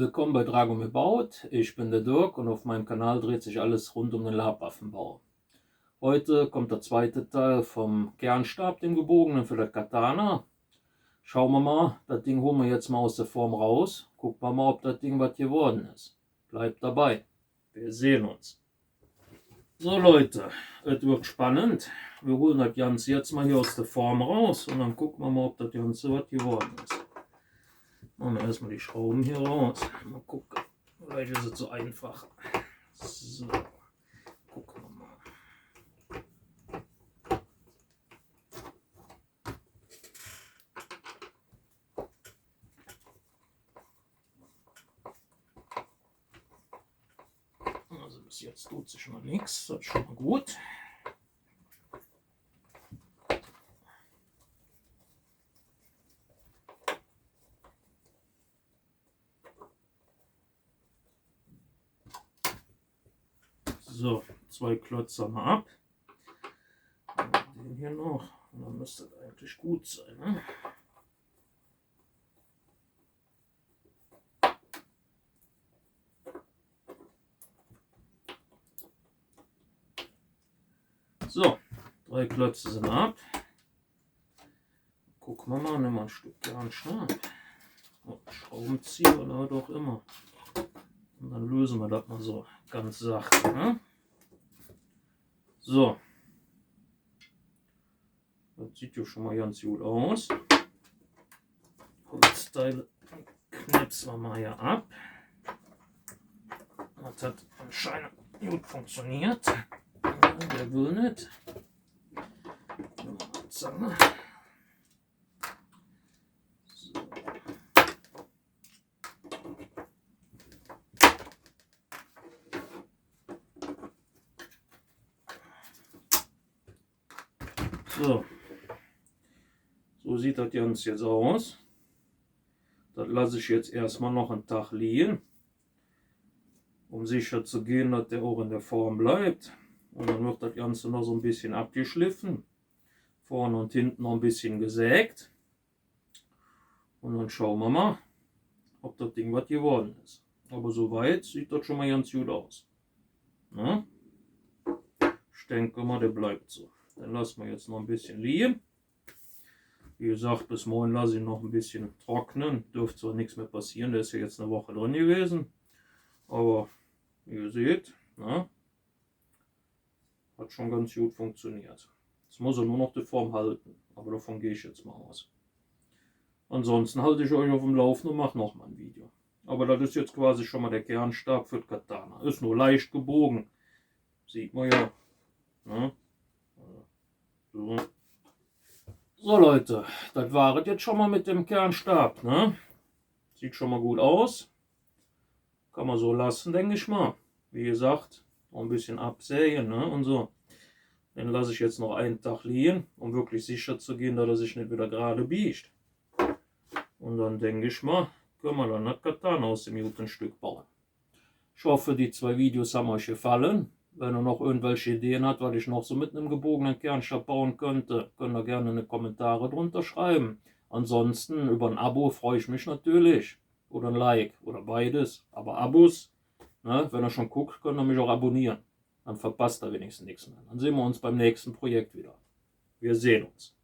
willkommen bei Dragomir baut. Ich bin der Dirk und auf meinem Kanal dreht sich alles rund um den Labwaffenbau. Heute kommt der zweite Teil vom Kernstab, dem gebogenen, für das Katana. Schauen wir mal, das Ding holen wir jetzt mal aus der Form raus. Gucken wir mal, ob das Ding was geworden ist. Bleibt dabei, wir sehen uns. So Leute, es wird spannend. Wir holen das Ganze jetzt mal hier aus der Form raus und dann gucken wir mal, ob das Ganze was geworden ist. Machen wir erstmal die Schrauben hier raus. Mal gucken. Vielleicht ist es so einfach. So. Gucken wir mal. Also bis jetzt tut sich noch nichts. Das ist schon mal gut. So, 2 Klötze haben wir ab. Den hier noch. Und dann müsste das eigentlich gut sein. Ne? So, 3 Klötze sind ab. Gucken wir mal, nehmen wir ein Stück Kernstab. Schraubenzieher oder doch immer. Und dann lösen wir das mal so ganz sachte. Ne? So. Das sieht ja schon mal ganz gut aus. Holzteile knipsen wir mal hier ab. Das hat anscheinend gut funktioniert. Der will nicht. Zange. So sieht das Ganze jetzt aus. Das lasse ich jetzt erstmal noch einen Tag liegen, um sicher zu gehen, dass der auch in der Form bleibt. Und dann wird das Ganze noch so ein bisschen abgeschliffen, vorne und hinten noch ein bisschen gesägt. Und dann schauen wir mal, ob das Ding was geworden ist. Aber soweit sieht das schon mal ganz gut aus. Na? Ich denke mal, der bleibt so. Dann lassen wir jetzt noch ein bisschen liegen. Wie gesagt, bis morgen lasse ich noch ein bisschen trocknen. Dürfte zwar nichts mehr passieren, der ist ja jetzt eine Woche drin gewesen. Aber wie ihr seht, na, hat schon ganz gut funktioniert. Jetzt muss er nur noch die Form halten, aber davon gehe ich jetzt mal aus. Ansonsten halte ich euch auf dem Laufenden und mache nochmal ein Video. Aber das ist jetzt quasi schon mal der Kernstab für das Katana. Ist nur leicht gebogen. Sieht man ja. Na? So Leute, das war es jetzt schon mal mit dem Kernstab. Ne? Sieht schon mal gut aus. Kann man so lassen, denke ich mal. Wie gesagt, noch ein bisschen absägen, ne? Und so. Den lasse ich jetzt noch einen Tag liegen, um wirklich sicher zu gehen, dass er sich nicht wieder gerade biegt. Und dann denke ich mal, können wir dann das Katana aus dem guten Stück bauen. Ich hoffe, die 2 Videos haben euch gefallen. Wenn ihr noch irgendwelche Ideen habt, was ich noch so mit einem gebogenen Kernstab bauen könnte, könnt ihr gerne in die Kommentare drunter schreiben. Ansonsten über ein Abo freue ich mich natürlich. Oder ein Like oder beides. Aber Abos, ne, wenn ihr schon guckt, könnt ihr mich auch abonnieren. Dann verpasst ihr wenigstens nichts mehr. Dann sehen wir uns beim nächsten Projekt wieder. Wir sehen uns.